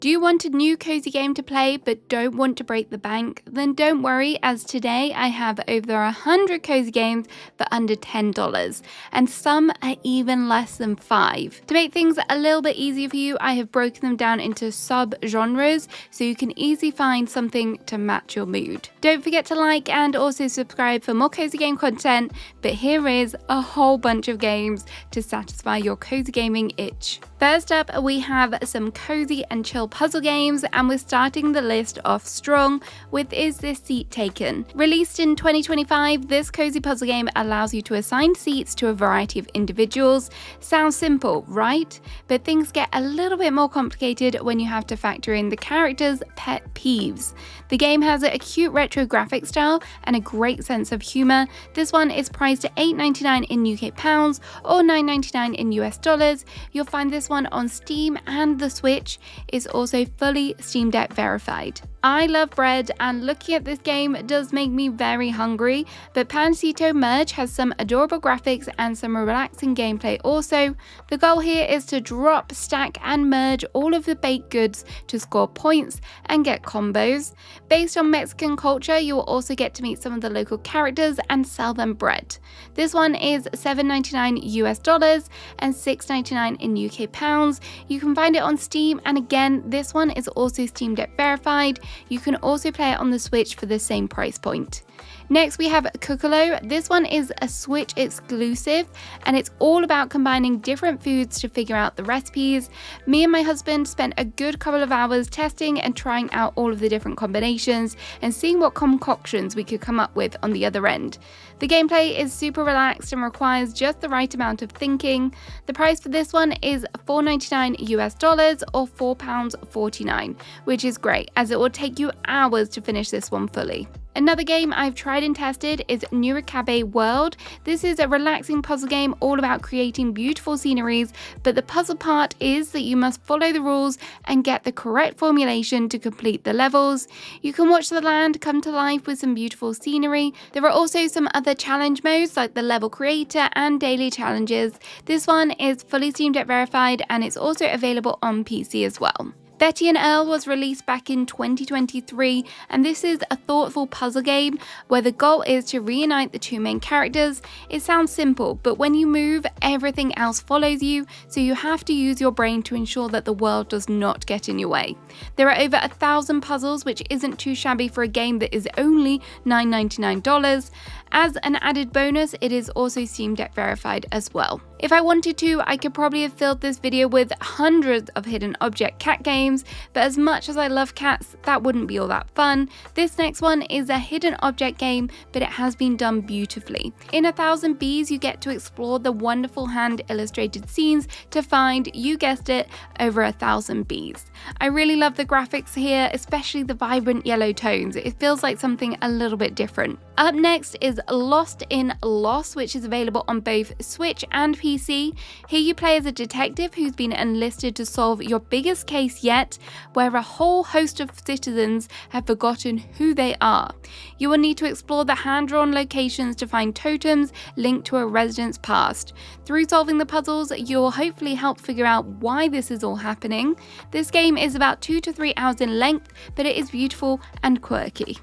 Do you want a new cozy game to play but don't want to break the bank? Then don't worry, as today I have over 100 cozy games for under $10, and some are even less than $5. To make things a little bit easier for you, I have broken them down into sub-genres so you can easily find something to match your mood. Don't forget to like and also subscribe for more cozy game content, but here is a whole bunch of games to satisfy your cozy gaming itch. First up, we have some cozy and chill puzzle games, and we're starting the list off strong with Is This Seat Taken? Released in 2025, this cozy puzzle game allows you to assign seats to a variety of individuals. Sounds simple, right? But things get a little bit more complicated when you have to factor in the characters' pet peeves. The game has a cute retro graphic style and a great sense of humor. This one is priced at $8.99 in UK pounds or $9.99 in US dollars. You'll find this one on Steam, and the Switch is also fully Steam Deck verified. I love bread, and looking at this game does make me very hungry, but Pancito Merge has some adorable graphics and some relaxing gameplay also. The goal here is to drop, stack and merge all of the baked goods to score points and get combos. Based on Mexican culture, you will also get to meet some of the local characters and sell them bread. This one is $7.99 US dollars and $6.99 in UK pounds. You can find it on Steam, and again, this one is also Steam Deck verified. You can also play it on the Switch for the same price point. Next, we have Cuccolo. This one is a Switch exclusive, and it's all about combining different foods to figure out the recipes. Me and my husband spent a good couple of hours testing and trying out all of the different combinations and seeing what concoctions we could come up with on the other end. The gameplay is super relaxed and requires just the right amount of thinking. The price for this one is $4.99 US dollars or £4.49, which is great as it will take you hours to finish this one fully. Another game I've tried and tested is Nurikabe World. This is a relaxing puzzle game all about creating beautiful sceneries, but the puzzle part is that you must follow the rules and get the correct formulation to complete the levels. You can watch the land come to life with some beautiful scenery. There are also some other challenge modes like the level creator and daily challenges. This one is fully Steam Deck verified, and it's also available on PC as well. Betty and Earl was released back in 2023, and this is a thoughtful puzzle game where the goal is to reunite the two main characters. It sounds simple, but when you move, everything else follows you, so you have to use your brain to ensure that the world does not get in your way. There are over 1,000 puzzles, which isn't too shabby for a game that is only $9.99. As an added bonus, it is also Steam Deck verified as well. If I wanted to, I could probably have filled this video with hundreds of hidden object cat games, but as much as I love cats, that wouldn't be all that fun. This next one is a hidden object game, but it has been done beautifully. In 1,000 Bees, you get to explore the wonderful hand illustrated scenes to find, you guessed it, over 1,000 bees. I really love the graphics here, especially the vibrant yellow tones. It feels like something a little bit different. Up next is Lost in Loss, which is available on both Switch and PC. Here you play as a detective who's been enlisted to solve your biggest case yet, where a whole host of citizens have forgotten who they are. You will need to explore the hand-drawn locations to find totems linked to a resident's past. Through solving the puzzles, you'll hopefully help figure out why this is all happening. This game is about 2 to 3 hours in length, but it is beautiful and quirky.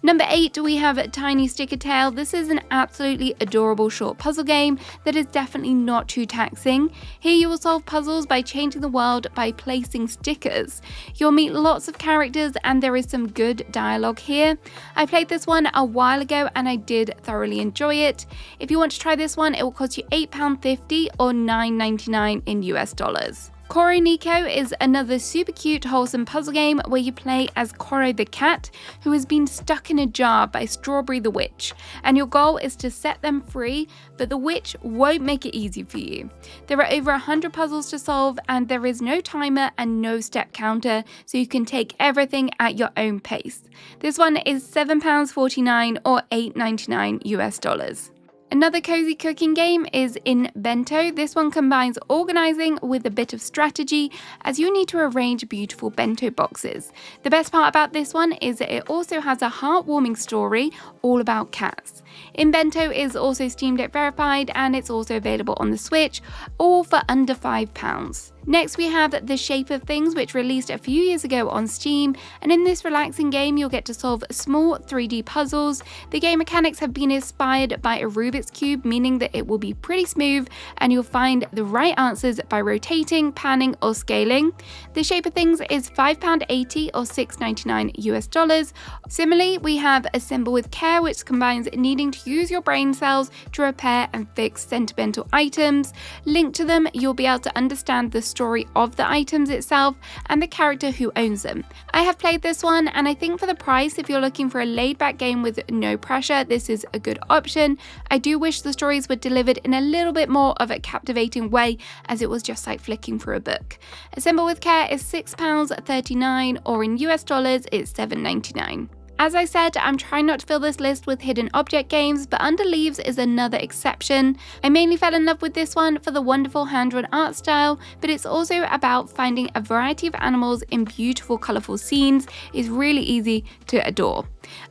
Number 8, we have Tiny Sticker Tale. This is an absolutely adorable short puzzle game that is definitely not too taxing. Here you will solve puzzles by changing the world by placing stickers. You'll meet lots of characters, and there is some good dialogue here. I played this one a while ago and I did thoroughly enjoy it. If you want to try this one, it will cost you £8.50 or $9.99 in US dollars. Koro Nico is another super cute, wholesome puzzle game where you play as Koro the cat, who has been stuck in a jar by Strawberry the witch, and your goal is to set them free, but the witch won't make it easy for you. There are over 100 puzzles to solve, and there is no timer and no step counter, so you can take everything at your own pace. This one is £7.49 or $8.99 US dollars. Another cozy cooking game is Bento. This one combines organizing with a bit of strategy, as you need to arrange beautiful bento boxes. The best part about this one is that it also has a heartwarming story all about cats. Bento is also Steam Deck verified, and it's also available on the Switch, all for under £5. Next, we have The Shape of Things, which released a few years ago on Steam, and in this relaxing game, you'll get to solve small 3D puzzles. The game mechanics have been inspired by a Rubik's Cube, meaning that it will be pretty smooth, and you'll find the right answers by rotating, panning, or scaling. The Shape of Things is £5.80 or $6.99 US. Similarly, we have Assemble with Care, which combines needing to use your brain cells to repair and fix sentimental items. Linked to them, you'll be able to understand the story of the items itself and the character who owns them. I have played this one, and I think for the price, if you're looking for a laid-back game with no pressure, this is a good option. I do wish the stories were delivered in a little bit more of a captivating way, as it was just like flicking through a book. Assemble with Care is £6.39, or in US dollars, it's $7.99. As I said, I'm trying not to fill this list with hidden object games, but Under Leaves is another exception. I mainly fell in love with this one for the wonderful hand-drawn art style, but it's also about finding a variety of animals in beautiful, colourful scenes. It's really easy to adore.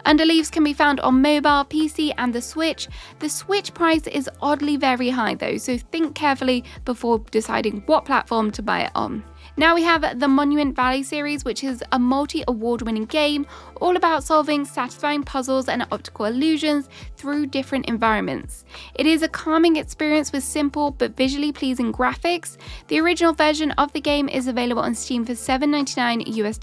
Under Leaves can be found on mobile, PC, and the Switch. The Switch price is oddly very high though, so think carefully before deciding what platform to buy it on. Now we have the Monument Valley series, which is a multi-award-winning game all about solving satisfying puzzles and optical illusions through different environments. It is a calming experience with simple but visually pleasing graphics. The original version of the game is available on Steam for $7.99 US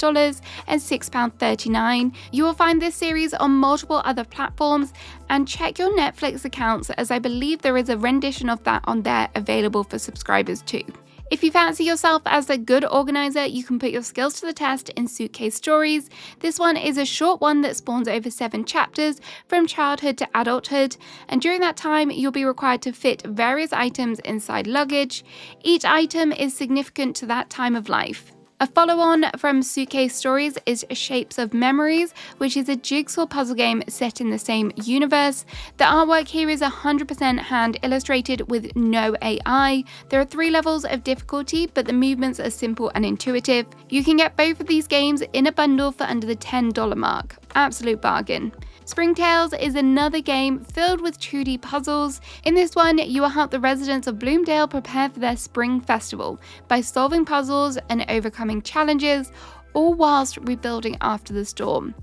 and £6.39. You will find this series on multiple other platforms, and check your Netflix accounts, as I believe there is a rendition of that on there available for subscribers too. If you fancy yourself as a good organizer, you can put your skills to the test in Suitcase Stories. This one is a short one that spawns over 7 chapters from childhood to adulthood, and during that time you'll be required to fit various items inside luggage. Each item is significant to that time of life. A follow-on from Suitcase Stories is Shapes of Memories, which is a jigsaw puzzle game set in the same universe. The artwork here is 100% hand illustrated with no AI. There are 3 levels of difficulty, but the movements are simple and intuitive. You can get both of these games in a bundle for under the $10 mark. Absolute bargain. Springtails is another game filled with 2D puzzles. In this one, you will help the residents of Bloomdale prepare for their spring festival by solving puzzles and overcoming challenges, all whilst rebuilding after the storm.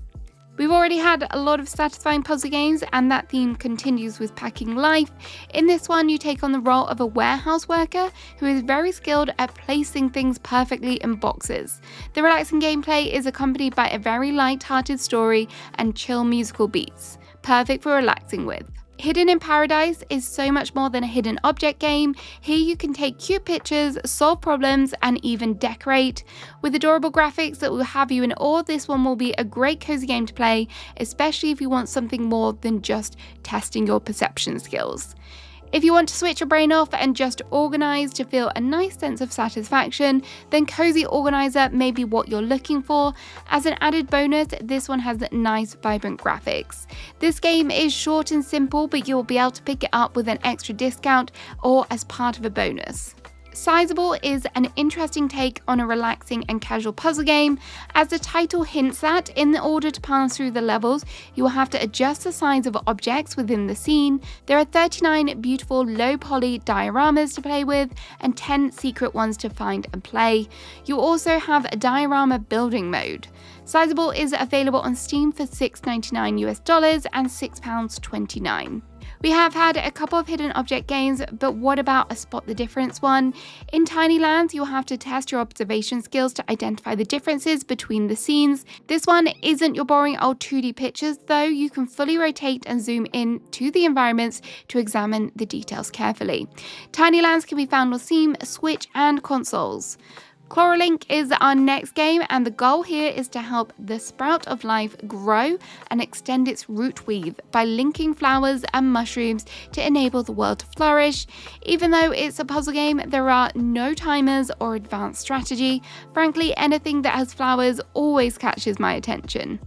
We've already had a lot of satisfying puzzle games, and that theme continues with Packing Life. In this one, you take on the role of a warehouse worker who is very skilled at placing things perfectly in boxes. The relaxing gameplay is accompanied by a very light-hearted story and chill musical beats, perfect for relaxing with. Hidden in Paradise is so much more than a hidden object game. Here you can take cute pictures, solve problems, and even decorate. With adorable graphics that will have you in awe, this one will be a great cozy game to play, especially if you want something more than just testing your perception skills. If you want to switch your brain off and just organize to feel a nice sense of satisfaction, then Cosy Organizer may be what you're looking for. As an added bonus, this one has nice, vibrant graphics. This game is short and simple, but you'll be able to pick it up with an extra discount or as part of a bonus. Sizable is an interesting take on a relaxing and casual puzzle game. As the title hints at, in order to pass through the levels, you will have to adjust the size of objects within the scene. There are 39 beautiful low-poly dioramas to play with and 10 secret ones to find and play. You also have a diorama building mode. Sizable is available on Steam for $6.99 US and £6.29. We have had a couple of hidden object games, but what about a Spot the Difference one? In Tiny Lands, you'll have to test your observation skills to identify the differences between the scenes. This one isn't your boring old 2D pictures, though you can fully rotate and zoom in to the environments to examine the details carefully. Tiny Lands can be found on Steam, Switch, and consoles. Coralink is our next game, and the goal here is to help the sprout of life grow and extend its root weave by linking flowers and mushrooms to enable the world to flourish. Even though it's a puzzle game, there are no timers or advanced strategy. Frankly, anything that has flowers always catches my attention.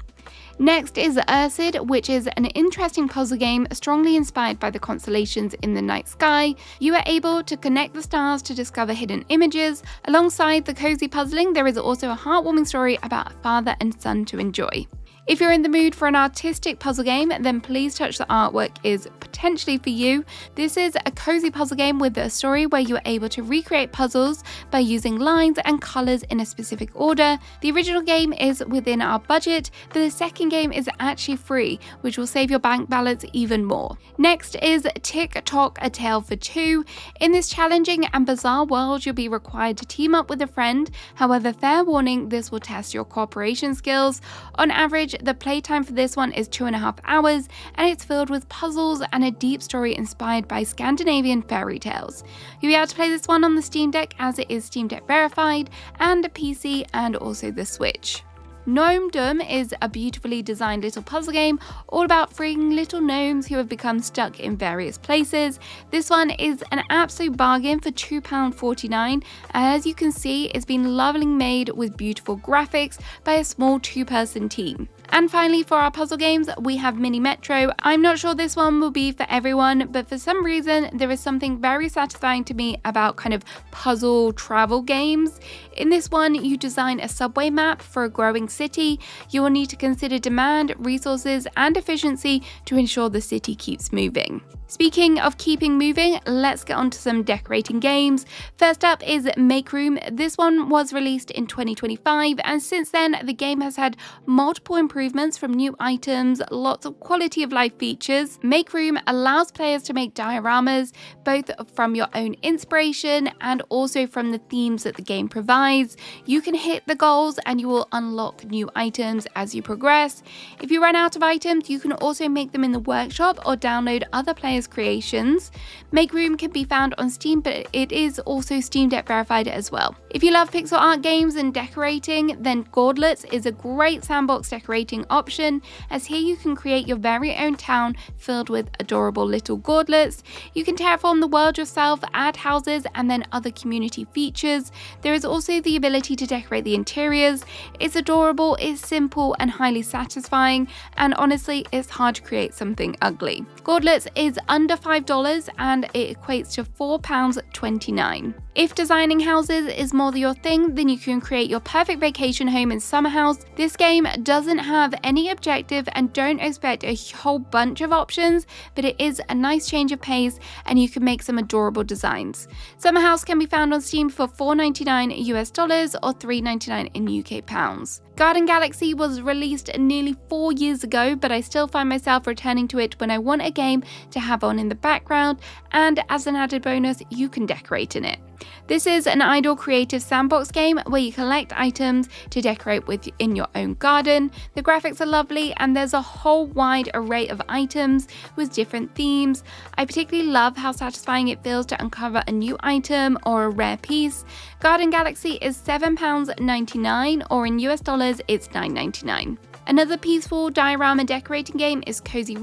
Next is Ursid, which is an interesting puzzle game strongly inspired by the constellations in the night sky. You are able to connect the stars to discover hidden images. Alongside the cozy puzzling, there is also a heartwarming story about a father and son to enjoy. If you're in the mood for an artistic puzzle game, then Please Touch the Artwork is potentially for you. This is a cozy puzzle game with a story where you are able to recreate puzzles by using lines and colors in a specific order. The original game is within our budget, but the second game is actually free, which will save your bank balance even more. Next is Tick Tock: A Tale for Two. In this challenging and bizarre world, you'll be required to team up with a friend. However, fair warning, this will test your cooperation skills. On average, the playtime for this one is 2.5 hours, and it's filled with puzzles and a deep story inspired by Scandinavian fairy tales. You'll be able to play this one on the Steam Deck as it is Steam Deck verified, and a PC and also the Switch. Gnome Dome is a beautifully designed little puzzle game all about freeing little gnomes who have become stuck in various places. This one is an absolute bargain for £2.49. As you can see, it's been lovingly made with beautiful graphics by a small 2-person team. And finally, for our puzzle games, we have Mini Metro. I'm not sure this one will be for everyone, but for some reason, there is something very satisfying to me about kind of puzzle travel games. In this one, you design a subway map for a growing city. You will need to consider demand, resources, and efficiency to ensure the city keeps moving. Speaking of keeping moving, let's get on to some decorating games. First up is Make Room. This one was released in 2025, and since then the game has had multiple improvements from new items, lots of quality of life features. Make Room allows players to make dioramas, both from your own inspiration and also from the themes that the game provides. You can hit the goals and you will unlock new items as you progress. If you run out of items, you can also make them in the workshop or download other players' creations. Make Room can be found on Steam, but it is also Steam Deck verified as well. If you love pixel art games and decorating, then Gaudlets is a great sandbox decorating option, as here you can create your very own town filled with adorable little gaudlets. You can terraform the world yourself, add houses, and then other community features. There is also the ability to decorate the interiors. It's adorable, it's simple and highly satisfying, and honestly, it's hard to create something ugly. Gaudlets is under $5 and it equates to £4.29. If designing houses is more your thing, then you can create your perfect vacation home in Summer House. This game doesn't have any objective and don't expect a whole bunch of options, but it is a nice change of pace and you can make some adorable designs. Summer House can be found on Steam for $4.99 US or $3.99 in UK pounds. Garden Galaxy was released nearly 4 years ago, but I still find myself returning to it when I want a game to have on in the background, and as an added bonus, you can decorate in it. This is an idle creative sandbox game where you collect items to decorate with in your own garden. The graphics are lovely and there's a whole wide array of items with different themes. I particularly love how satisfying it feels to uncover a new item or a rare piece. Garden Galaxy is £7.99 or in US dollars it's $9.99. Another peaceful diorama decorating game is Cosy.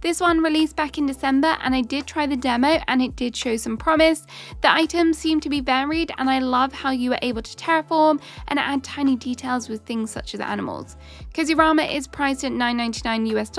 This one released back in December and I did try the demo and it did show some promise. The items seem to be varied and I love how you are able to terraform and add tiny details with things such as animals. Cosy is priced at $9.99 US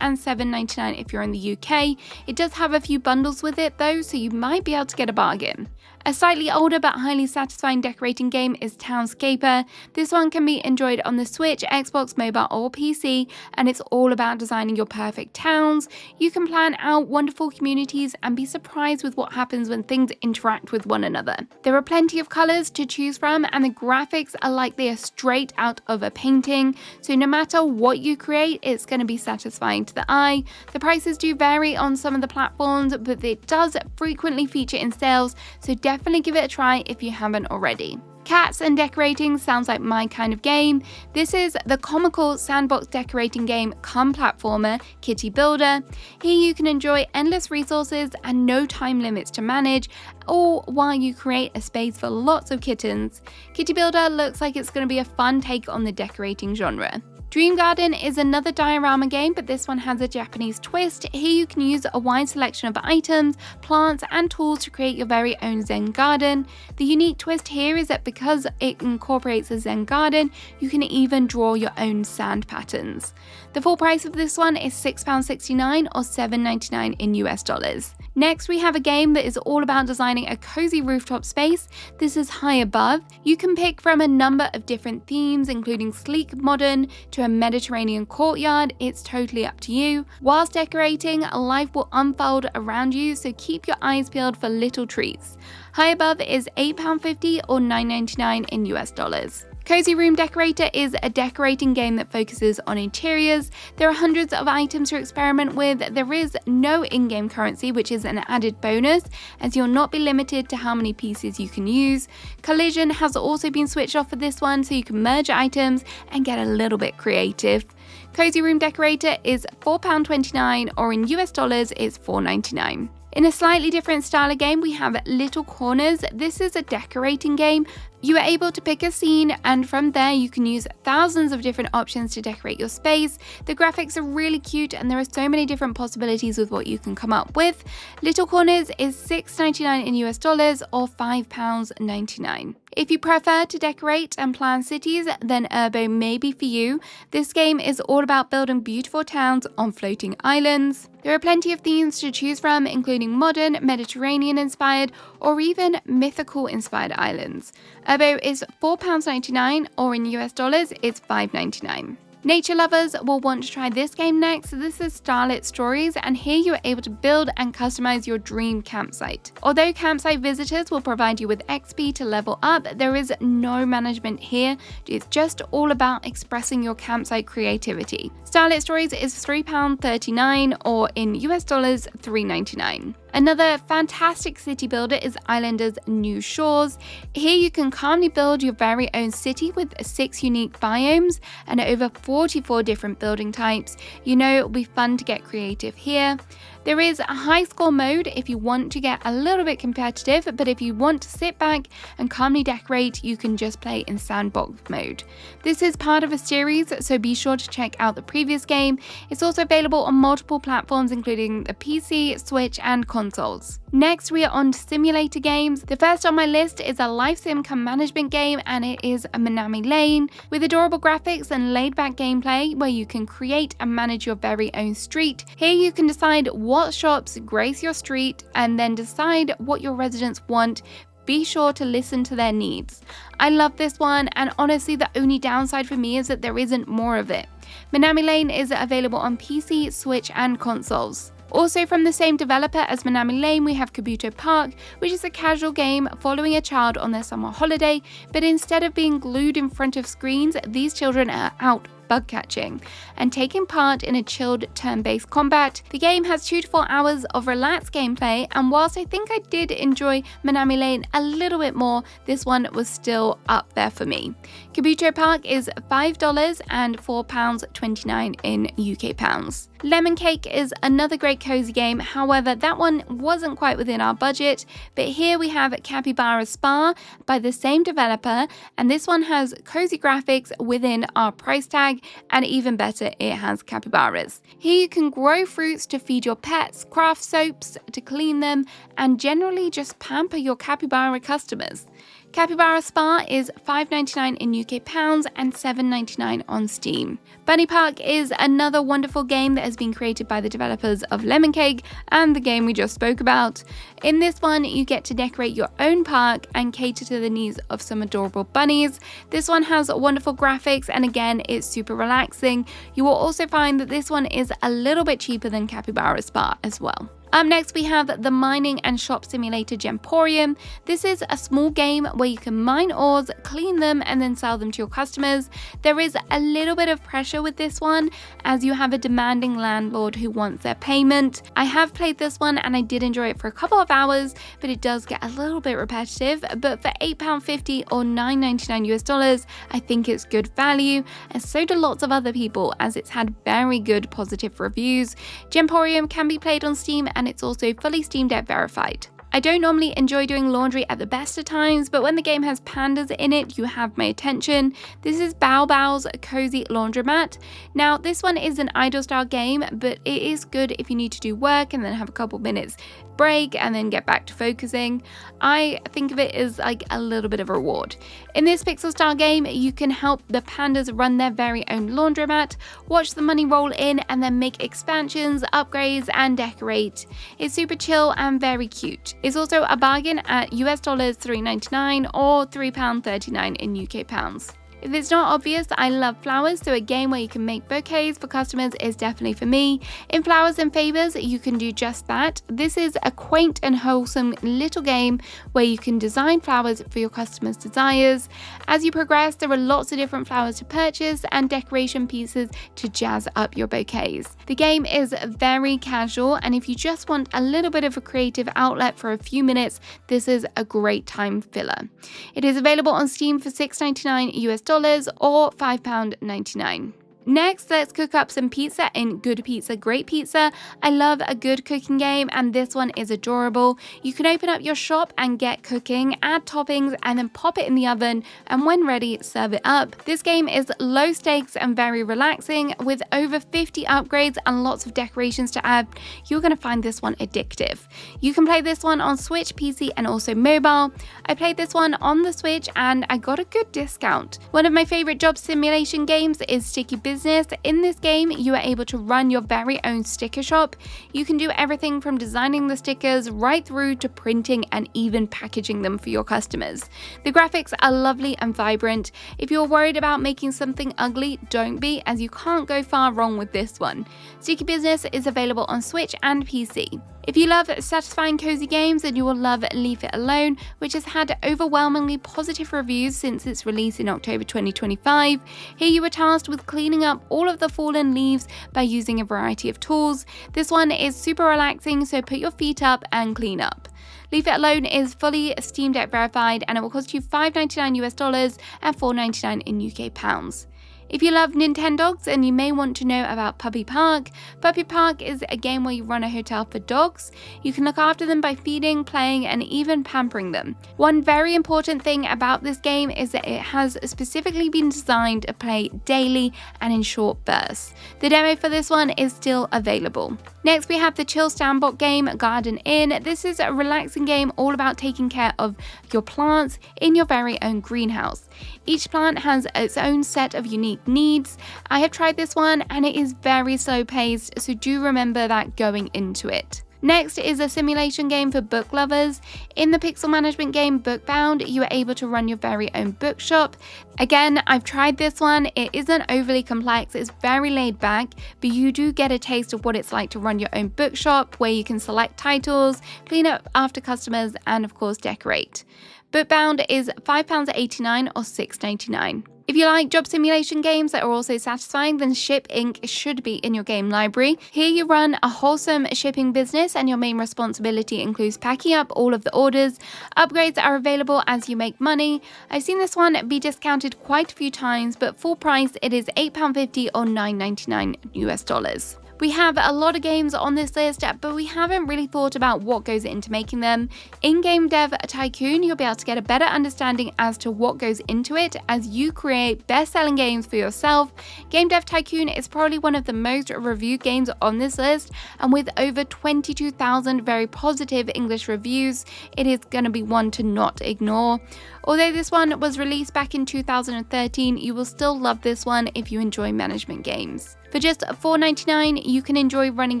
and $7.99 if you're in the UK. It does have a few bundles with it though, so you might be able to get a bargain. A slightly older but highly satisfying decorating game is Townscaper. This one can be enjoyed on the Switch, Xbox Mobile or PC, and it's all about designing your perfect towns. You can plan out wonderful communities and be surprised with what happens when things interact with one another. There are plenty of colours to choose from and the graphics are like they are straight out of a painting, so no matter what you create, it's going to be satisfying to the eye. The prices do vary on some of the platforms, but it does frequently feature in sales, so definitely give it a try if you haven't already. Cats and decorating sounds like my kind of game. This is the comical sandbox decorating game cum platformer Kitty Builder. Here you can enjoy endless resources and no time limits to manage, all while you create a space for lots of kittens. Kitty Builder looks like it's going to be a fun take on the decorating genre. Dream Garden is another diorama game, but this one has a Japanese twist. Here you can use a wide selection of items, plants, and tools to create your very own Zen garden. The unique twist here is that because it incorporates a Zen garden, you can even draw your own sand patterns. The full price of this one is £6.69 or $7.99 in US dollars. Next, we have a game that is all about designing a cozy rooftop space. This is High Above. You can pick from a number of different themes, including sleek, modern, to to a Mediterranean courtyard, it's totally up to you. Whilst decorating, life will unfold around you, so keep your eyes peeled for little treats. High above is £8.50 or $9.99 in US dollars. Cozy Room Decorator is a decorating game that focuses on interiors. There are hundreds of items to experiment with. There is no in-game currency, which is an added bonus, as you'll not be limited to how many pieces you can use. Collision has also been switched off for this one, so you can merge items and get a little bit creative. Cozy Room Decorator is £4.29 or in US dollars it's $4.99. In a slightly different style of game, we have Little Corners. This is a decorating game. You are able to pick a scene, and from there you can use thousands of different options to decorate your space. The graphics are really cute and there are so many different possibilities with what you can come up with. Little Corners is $6.99 in US dollars or £5.99. If you prefer to decorate and plan cities, then Urbo may be for you. This game is all about building beautiful towns on floating islands. There are plenty of themes to choose from, including modern, Mediterranean-inspired, or even mythical-inspired islands. Urbo is £4.99 or in US dollars it's $5.99. Nature lovers will want to try this game next. This is Starlit Stories, and here you are able to build and customize your dream campsite. Although campsite visitors will provide you with XP to level up, there is no management here. It's just all about expressing your campsite creativity. Starlit Stories is £3.39 or in US dollars $3.99. Another fantastic city builder is Islanders New Shores. Here you can calmly build your very own city with 6 unique biomes and over 44 different building types. You know it'll be fun to get creative here. There is a high score mode if you want to get a little bit competitive, but if you want to sit back and calmly decorate, you can just play in sandbox mode. This is part of a series, so be sure to check out the previous game. It's also available on multiple platforms, including the PC, Switch, and consoles. Next, we are on simulator games. The first on my list is a life sim cum management game, and it is Minami Lane, with adorable graphics and laid-back gameplay where you can create and manage your very own street. Here you can decide what shops grace your street and then decide what your residents want. Be sure to listen to their needs. I love this one, and honestly the only downside for me is that there isn't more of it. Minami Lane is available on PC, Switch, and consoles. Also from the same developer as Minami Lane, we have Kabuto Park, which is a casual game following a child on their summer holiday, but instead of being glued in front of screens, these children are out bug catching and taking part in a chilled turn-based combat. The game has 2 to 4 hours of relaxed gameplay, and whilst I think I did enjoy Minami Lane a little bit more, this one was still up there for me. Kabuto Park is $5 and £4.29 in UK pounds. Lemon Cake is another great cozy game, however that one wasn't quite within our budget, but here we have Capybara Spa by the same developer, and this one has cozy graphics within our price tag, and even better, it has capybaras. Here you can grow fruits to feed your pets, craft soaps to clean them, and generally just pamper your capybara customers. Capybara Spa is $5.99 in UK pounds and $7.99 on Steam. Bunny Park is another wonderful game that has been created by the developers of Lemon Cake and the game we just spoke about. In this one, you get to decorate your own park and cater to the needs of some adorable bunnies. This one has wonderful graphics, and again, it's super relaxing. You will also find that this one is a little bit cheaper than Capybara Spa as well. Up next, we have the mining and shop simulator Gemporium. This is a small game where you can mine ores, clean them, and then sell them to your customers. There is a little bit of pressure with this one, as you have a demanding landlord who wants their payment. I have played this one and I did enjoy it for a couple of hours, but it does get a little bit repetitive. But for £8.50 or $9.99 US dollars, I think it's good value, and so do lots of other people, as it's had very good positive reviews. Gemporium can be played on Steam, and it's also fully Steam Deck verified. I don't normally enjoy doing laundry at the best of times, but when the game has pandas in it, you have my attention. This is Bao Bao's Cozy Laundromat. Now, this one is an idle style game, but it is good if you need to do work and then have a couple minutes break and then get back to focusing. I think of it as like a little bit of a reward. In this pixel style game, you can help the pandas run their very own laundromat, watch the money roll in, and then make expansions, upgrades, and decorate. It's super chill and very cute. It's also a bargain at US dollars $3.99 or £3.39 in UK pounds. If it's not obvious, I love flowers, so a game where you can make bouquets for customers is definitely for me. In Flowers and Favors, you can do just that. This is a quaint and wholesome little game where you can design flowers for your customers' desires. As you progress, there are lots of different flowers to purchase and decoration pieces to jazz up your bouquets. The game is very casual, and if you just want a little bit of a creative outlet for a few minutes, this is a great time filler. It is available on Steam for $6.99 or £5.99. Next, let's cook up some pizza in Good Pizza, Great Pizza. I love a good cooking game, and this one is adorable. You can open up your shop and get cooking, add toppings, and then pop it in the oven, and when ready, serve it up. This game is low stakes and very relaxing. With over 50 upgrades and lots of decorations to add, you're going to find this one addictive. You can play this one on Switch, PC, and also mobile. I played this one on the Switch, and I got a good discount. One of my favorite job simulation games is Sticky Business. In this game, you are able to run your very own sticker shop. You can do everything from designing the stickers right through to printing and even packaging them for your customers. The graphics are lovely and vibrant. If you're worried about making something ugly, don't be, as you can't go far wrong with this one. Sticky Business is available on Switch and PC. If you love satisfying cozy games, then you will love Leave It Alone, which has had overwhelmingly positive reviews since its release in October 2025. Here you are tasked with cleaning up all of the fallen leaves by using a variety of tools. This one is super relaxing, so put your feet up and clean up. Leave It Alone is fully Steam Deck verified, and it will cost you $5.99 and $4.99 in UK pounds. If you love Nintendogs, and you may want to know about Puppy Park. Puppy Park is a game where you run a hotel for dogs. You can look after them by feeding, playing, and even pampering them. One very important thing about this game is that it has specifically been designed to play daily and in short bursts. The demo for this one is still available. Next, we have the chill standbox game Garden Inn. This is a relaxing game all about taking care of your plants in your very own greenhouse. Each plant has its own set of unique needs. I have tried this one, and it is very slow paced, so do remember that going into it. Next is a simulation game for book lovers. In the pixel management game Bookbound, you are able to run your very own bookshop. Again, I've tried this one. It isn't overly complex, it's very laid back, but you do get a taste of what it's like to run your own bookshop, where you can select titles, clean up after customers, and of course decorate. Bookbound is £5.89 or $6.99. If you like job simulation games that are also satisfying, then Ship Inc. should be in your game library. Here you run a wholesome shipping business, and your main responsibility includes packing up all of the orders. Upgrades are available as you make money. I've seen this one be discounted quite a few times, but full price it is £8.50 or $9.99. We have a lot of games on this list, but we haven't really thought about what goes into making them. In Game Dev Tycoon, you'll be able to get a better understanding as to what goes into it as you create best-selling games for yourself. Game Dev Tycoon is probably one of the most reviewed games on this list, and with over 22,000 very positive English reviews, it is going to be one to not ignore. Although this one was released back in 2013, you will still love this one if you enjoy management games. For just $4.99, you can enjoy running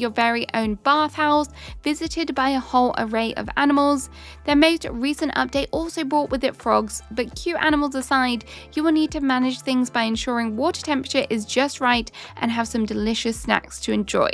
your very own bathhouse, visited by a whole array of animals. Their most recent update also brought with it frogs, but cute animals aside, you will need to manage things by ensuring water temperature is just right and have some delicious snacks to enjoy.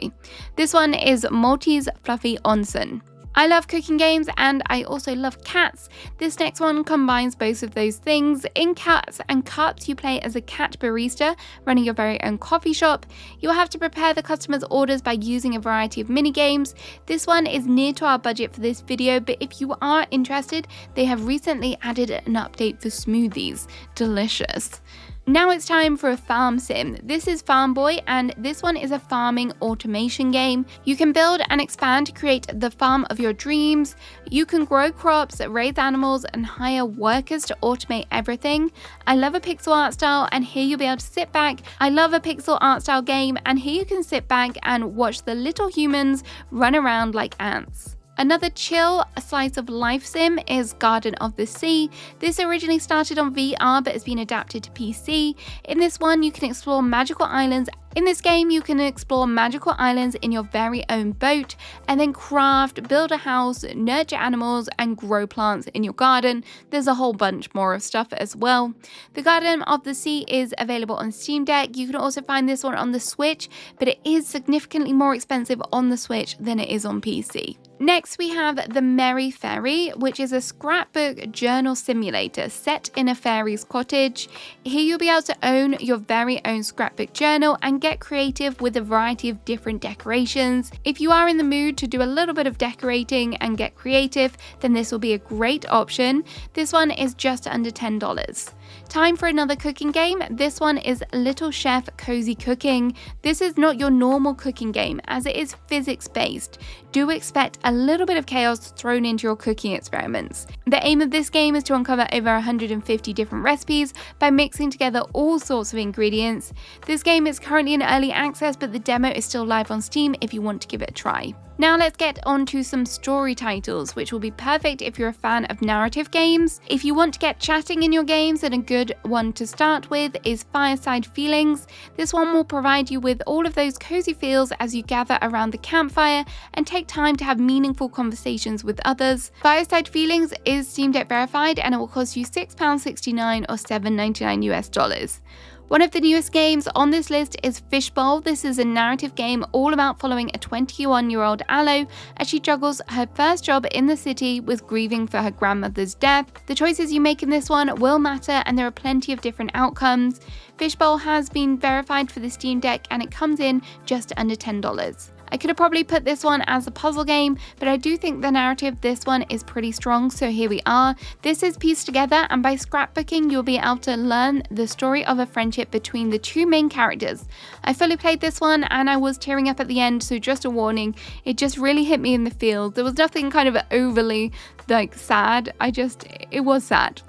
This one is Maltese Fluffy Onsen. I love cooking games, and I also love cats. This next one combines both of those things. In Cats and Cups, you play as a cat barista running your very own coffee shop. You'll have to prepare the customer's orders by using a variety of mini games. This one is near to our budget for this video, but if you are interested, they have recently added an update for smoothies. Delicious. Now it's time for a farm sim. This is Farm Boy, and this one is a farming automation game. You can build and expand to create the farm of your dreams. You can grow crops, raise animals, and hire workers to automate everything. I love a pixel art style, and here you'll be able to sit back. I love a pixel art style game, and here you can sit back and watch the little humans run around like ants. Another chill slice of life sim is Garden of the Sea. This originally started on VR but has been adapted to PC. In this one, you can explore magical islands. In this game, you can explore magical islands in your very own boat and then craft, build a house, nurture animals, and grow plants in your garden. There's a whole bunch more of stuff as well. The Garden of the Sea is available on Steam Deck. You can also find this one on the Switch, but it is significantly more expensive on the Switch than it is on PC. Next, we have The Merry Fairy, which is a scrapbook journal simulator set in a fairy's cottage. Here you'll be able to own your very own scrapbook journal and get creative with a variety of different decorations. If you are in the mood to do a little bit of decorating and get creative, then this will be a great option. This one is just under $10. Time for another cooking game. This one is Little Chef Cozy Cooking. This is not your normal cooking game as it is physics based. Do expect a little bit of chaos thrown into your cooking experiments. The aim of this game is to uncover over 150 different recipes by mixing together all sorts of ingredients. This game is currently in early access, but the demo is still live on Steam if you want to give it a try. Now let's get on to some story titles, which will be perfect if you're a fan of narrative games. If you want to get chatting in your games, then a good one to start with is Fireside Feelings. This one will provide you with all of those cozy feels as you gather around the campfire and take time to have meaningful conversations with others. Fireside Feelings is Steam Deck verified and it will cost you £6.69 or $7.99 US. One of the newest games on this list is Fishbowl. This is a narrative game all about following a 21-year-old Aloe as she juggles her first job in the city with grieving for her grandmother's death. The choices you make in this one will matter and there are plenty of different outcomes. Fishbowl has been verified for the Steam Deck and it comes in just under $10. I could have probably put this one as a puzzle game, but I do think the narrative this one is pretty strong, so here we are. This is pieced together, and by scrapbooking, you'll be able to learn the story of a friendship between the two main characters. I fully played this one, and I was tearing up at the end, so just a warning, it just really hit me in the feels. There was nothing kind of overly, sad, it was sad.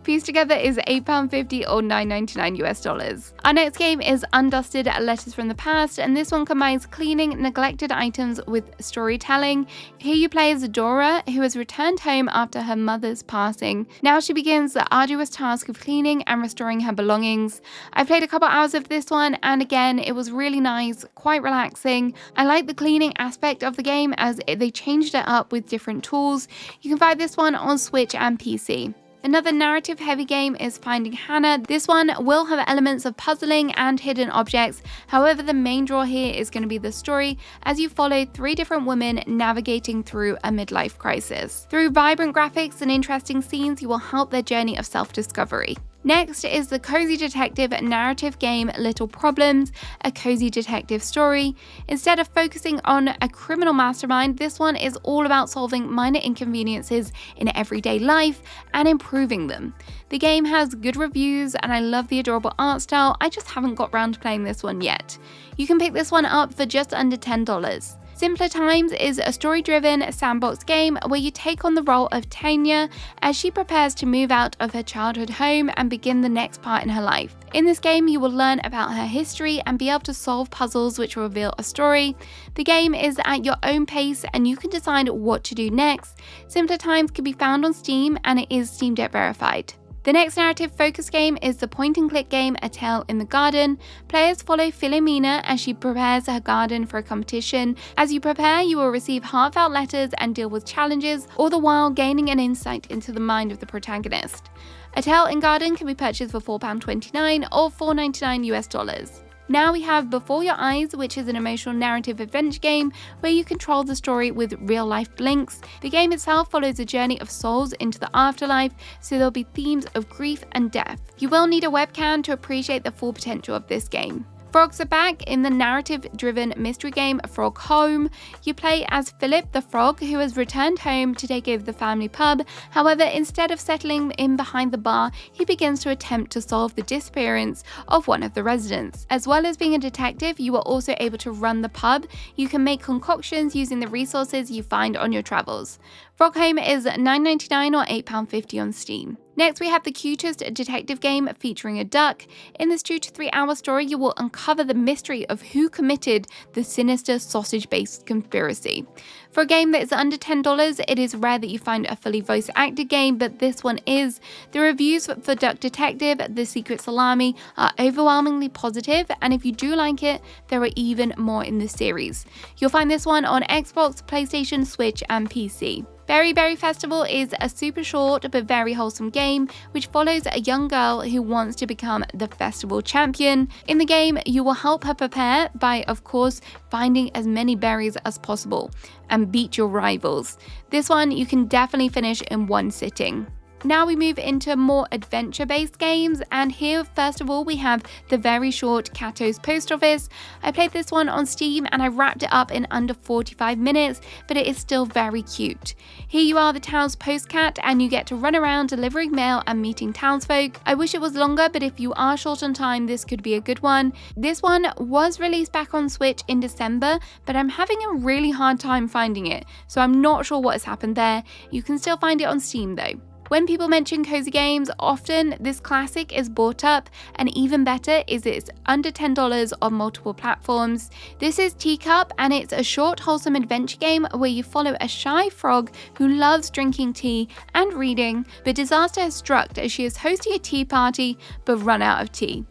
Pieced together is £8.50 or $9.99 US. Our next game is Undusted Letters from the Past, and this one combines cleaning neglected items with storytelling. Here you play as Dora, who has returned home after her mother's passing. Now she begins the arduous task of cleaning and restoring her belongings. I played a couple hours of this one, and again, it was really nice, quite relaxing. I like the cleaning aspect of the game as they changed it up with different tools. You can find this one on Switch and PC. Another narrative-heavy game is Finding Hannah. This one will have elements of puzzling and hidden objects. However, the main draw here is going to be the story as you follow 3 different women navigating through a midlife crisis. Through vibrant graphics and interesting scenes, you will help their journey of self-discovery. Next is the cozy detective narrative game Little Problems, a cozy detective story. Instead of focusing on a criminal mastermind, this one is all about solving minor inconveniences in everyday life and improving them. The game has good reviews and I love the adorable art style. I just haven't got round to playing this one yet. You can pick this one up for just under $10. Simpler Times is a story-driven sandbox game where you take on the role of Tanya as she prepares to move out of her childhood home and begin the next part in her life. In this game, you will learn about her history and be able to solve puzzles which will reveal a story. The game is at your own pace and you can decide what to do next. Simpler Times can be found on Steam and it is Steam Deck verified. The next narrative focus game is the point-and-click game A Tale in the Garden. Players follow Philomena as she prepares her garden for a competition. As you prepare, you will receive heartfelt letters and deal with challenges, all the while gaining an insight into the mind of the protagonist. A Tale in Garden can be purchased for £4.29 or $4.99 US. Now we have Before Your Eyes, which is an emotional narrative adventure game where you control the story with real-life blinks. The game itself follows a journey of souls into the afterlife, so there'll be themes of grief and death. You will need a webcam to appreciate the full potential of this game. Frogs are back in the narrative-driven mystery game Frog Home. You play as Philip the Frog, who has returned home to take over the family pub. However, instead of settling in behind the bar, he begins to attempt to solve the disappearance of one of the residents. As well as being a detective, you are also able to run the pub. You can make concoctions using the resources you find on your travels. Frog Home is $9.99 or £8.50 on Steam. Next, we have the cutest detective game featuring a duck. In this 2 to 3 hour story, you will uncover the mystery of who committed the sinister sausage-based conspiracy. For a game that is under $10, it is rare that you find a fully voice acted game, but this one is. The reviews for Duck Detective: The Secret Salami are overwhelmingly positive, and if you do like it, there are even more in the series. You'll find this one on Xbox, PlayStation, Switch, and PC. Berry Berry Festival is a super short but very wholesome game which follows a young girl who wants to become the festival champion. In the game, you will help her prepare by, of course, finding as many berries as possible and beat your rivals. This one you can definitely finish in one sitting. Now we move into more adventure-based games, and here first of all we have the very short Kato's Post Office. I played this one on Steam and I wrapped it up in under 45 minutes, but it is still very cute. Here you are the town's postcat and you get to run around delivering mail and meeting townsfolk. I wish it was longer, but if you are short on time, this could be a good one. This one was released back on Switch in December, but I'm having a really hard time finding it, so I'm not sure what has happened there. You can still find it on Steam though. When people mention cozy games, often this classic is brought up, and even better is it's under $10 on multiple platforms. This is Teacup, and it's a short wholesome adventure game where you follow a shy frog who loves drinking tea and reading, but disaster has struck as she is hosting a tea party but run out of tea.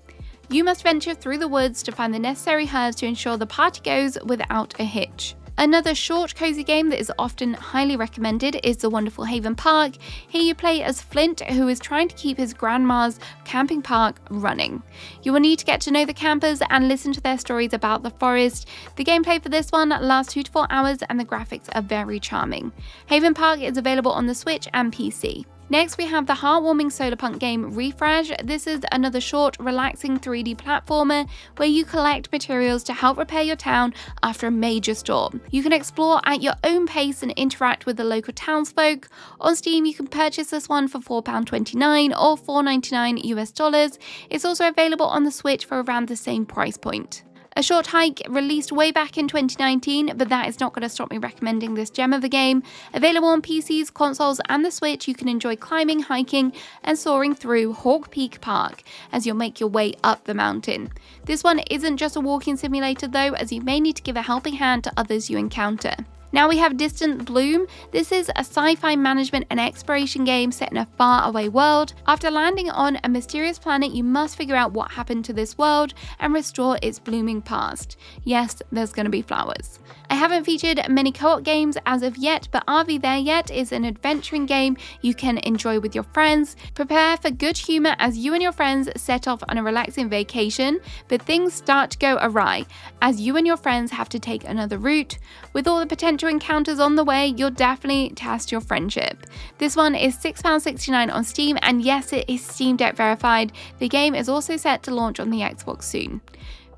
You must venture through the woods to find the necessary herbs to ensure the party goes without a hitch. Another short cozy game that is often highly recommended is The Wonderful Haven Park. Here you play as Flint, who is trying to keep his grandma's camping park running. You will need to get to know the campers and listen to their stories about the forest. The gameplay for this one lasts 2 to 4 hours and the graphics are very charming. Haven Park is available on the Switch and PC. Next, we have the heartwarming solarpunk game Refresh. This is another short, relaxing 3D platformer where you collect materials to help repair your town after a major storm. You can explore at your own pace and interact with the local townsfolk. On Steam, you can purchase this one for £4.29 or $4.99 US. It's also available on the Switch for around the same price point. A Short Hike released way back in 2019, but that is not going to stop me recommending this gem of a game. Available on PCs, consoles, and the Switch, you can enjoy climbing, hiking, and soaring through Hawk Peak Park as you'll make your way up the mountain. This one isn't just a walking simulator though, as you may need to give a helping hand to others you encounter. Now we have Distant Bloom. This is a sci-fi management and exploration game set in a faraway world. After landing on a mysterious planet, you must figure out what happened to this world and restore its blooming past. Yes, there's going to be flowers. I haven't featured many co-op games as of yet, but Are We There Yet is an adventuring game you can enjoy with your friends. Prepare for good humor as you and your friends set off on a relaxing vacation, but things start to go awry as you and your friends have to take another route. With all the potential encounters on the way, you'll definitely test your friendship. This one is £6.69 on Steam, and yes, it is Steam Deck verified. The game is also set to launch on the Xbox soon.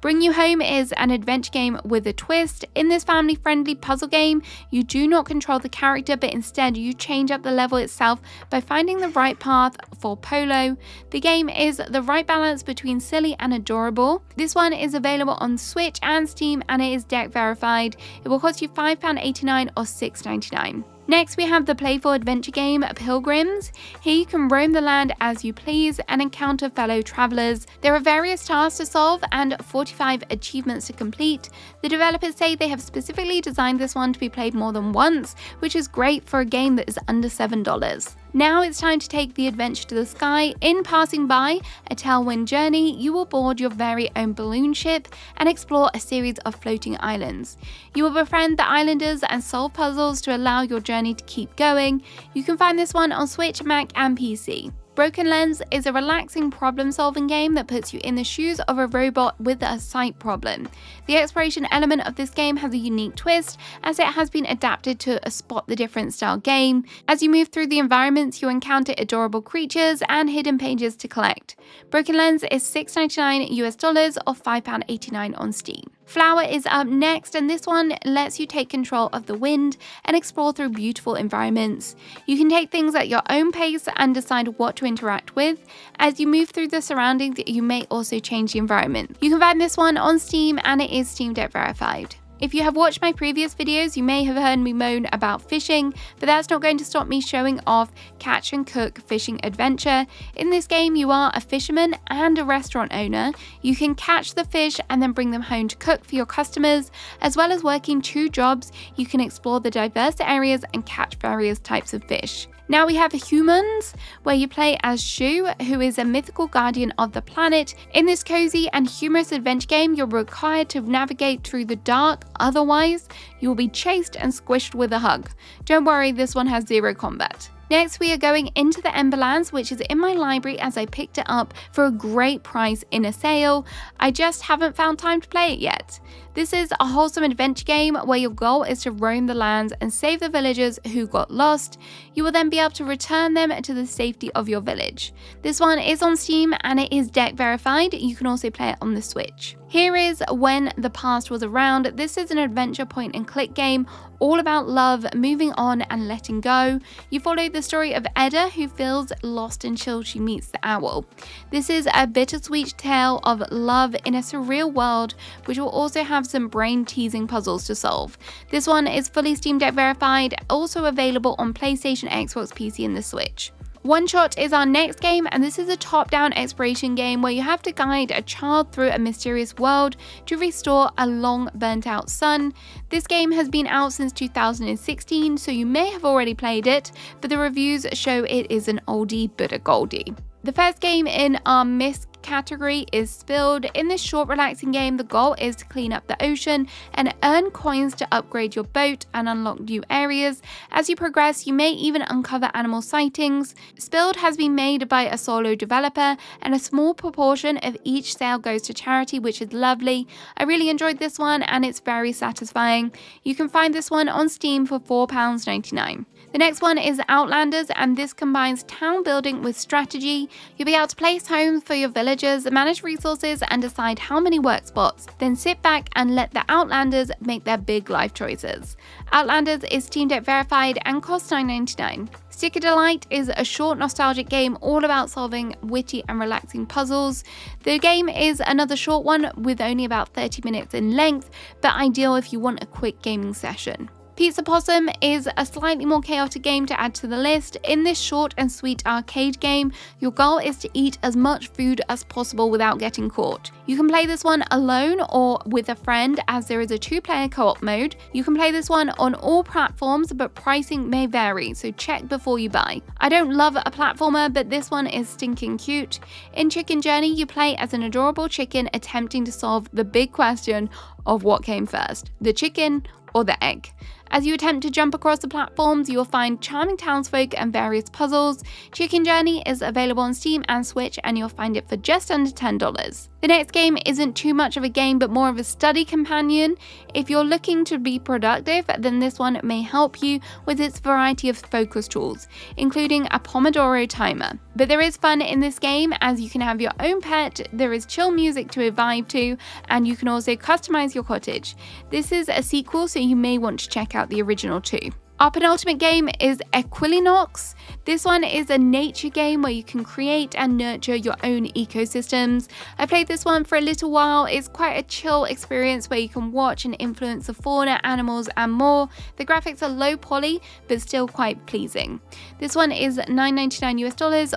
Bring You Home is an adventure game with a twist. In this family-friendly puzzle game, you do not control the character, but instead you change up the level itself by finding the right path for Polo. The game is the right balance between silly and adorable. This one is available on Switch and Steam, and it is deck verified. It will cost you £5.89 or $6.99. Next, we have the playful adventure game Pilgrims. Here you can roam the land as you please and encounter fellow travelers. There are various tasks to solve and 45 achievements to complete. The developers say they have specifically designed this one to be played more than once, which is great for a game that is under $7. Now it's time to take the adventure to the sky. In passing by a tailwind journey, you will board your very own balloon ship and explore a series of floating islands. You will befriend the islanders and solve puzzles to allow your journey to keep going. You can find this one on Switch, Mac, and PC. Broken Lens is a relaxing problem-solving game that puts you in the shoes of a robot with a sight problem. The exploration element of this game has a unique twist, as it has been adapted to a spot the difference style game. As you move through the environments, you encounter adorable creatures and hidden pages to collect. Broken Lens is $6.99 US or £5.89 on Steam. Flower is up next, and this one lets you take control of the wind and explore through beautiful environments. You can take things at your own pace and decide what to interact with. As you move through the surroundings, you may also change the environment. You can find this one on Steam, and it is Steam Deck verified. If you have watched my previous videos, you may have heard me moan about fishing, but that's not going to stop me showing off Catch and Cook Fishing Adventure. In this game, you are a fisherman and a restaurant owner. You can catch the fish and then bring them home to cook for your customers. As well as working 2 jobs, you can explore the diverse areas and catch various types of fish. Now we have Humans, where you play as Shu, who is a mythical guardian of the planet. In this cozy and humorous adventure game, you're required to navigate through the dark, otherwise you will be chased and squished with a hug. Don't worry, this one has 0 combat. Next, we are going into the Emberlands, which is in my library as I picked it up for a great price in a sale. I just haven't found time to play it yet. This is a wholesome adventure game where your goal is to roam the lands and save the villagers who got lost. You will then be able to return them to the safety of your village. This one is on Steam and it is deck verified. You can also play it on the Switch. Here is When the Past Was Around. This is an adventure point and click game all about love, moving on and letting go. You follow the story of Edda, who feels lost until she meets the owl. This is a bittersweet tale of love in a surreal world, which will also have some brain-teasing puzzles to solve. This one is fully Steam Deck verified, also available on PlayStation, Xbox, PC and the Switch. One Shot is our next game, and this is a top-down exploration game where you have to guide a child through a mysterious world to restore a long burnt-out sun. This game has been out since 2016, so you may have already played it, but the reviews show it is an oldie but a goldie. The first game in our Miss category is Spilled. In this short, relaxing game, the goal is to clean up the ocean and earn coins to upgrade your boat and unlock new areas. As you progress, you may even uncover animal sightings. Spilled has been made by a solo developer, and a small proportion of each sale goes to charity, which is lovely. I really enjoyed this one and it's very satisfying. You can find this one on Steam for £4.99. The next one is Outlanders, and this combines town building with strategy. You'll be able to place homes for your villagers, manage resources, and decide how many work spots. Then sit back and let the Outlanders make their big life choices. Outlanders is Steam Deck verified and costs $9.99. Sticker Delight is a short nostalgic game all about solving witty and relaxing puzzles. The game is another short one with only about 30 minutes in length, but ideal if you want a quick gaming session. Pizza Possum is a slightly more chaotic game to add to the list. In this short and sweet arcade game, your goal is to eat as much food as possible without getting caught. You can play this one alone or with a friend, as there is a 2-player co-op mode. You can play this one on all platforms, but pricing may vary, so check before you buy. I don't love a platformer, but this one is stinking cute. In Chicken Journey, you play as an adorable chicken attempting to solve the big question of what came first, the chicken or the egg. As you attempt to jump across the platforms, you will find charming townsfolk and various puzzles. Chicken Journey is available on Steam and Switch, and you'll find it for just under $10. The next game isn't too much of a game, but more of a study companion. If you're looking to be productive, then this one may help you with its variety of focus tools, including a Pomodoro timer. But there is fun in this game, as you can have your own pet, there is chill music to vibe to, and you can also customize your cottage. This is a sequel, so you may want to check out the original too. Our penultimate game is Equilinox. This one is a nature game where you can create and nurture your own ecosystems. I played this one for a little while. It's quite a chill experience where you can watch and influence the fauna, animals, and more. The graphics are low poly, but still quite pleasing. This one is $9.99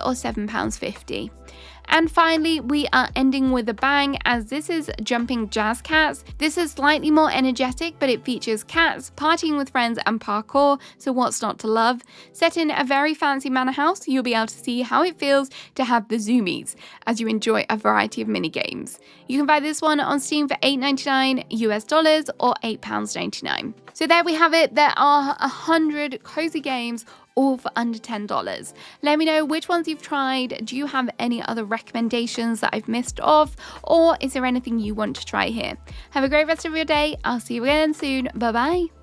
or £7.50. And finally, we are ending with a bang, as this is Jumping Jazz Cats. This is slightly more energetic, but it features cats, partying with friends, and parkour, so what's not to love? Set in a very fancy manor house, you'll be able to see how it feels to have the zoomies as you enjoy a variety of mini games. You can buy this one on Steam for $8.99 or £8.99. So there we have it. There are 100 cozy games, all for under $10. Let me know which ones you've tried. Do you have any other recommendations that I've missed off, or is there anything you want to try here? Have a great rest of your day. I'll see you again soon. Bye bye.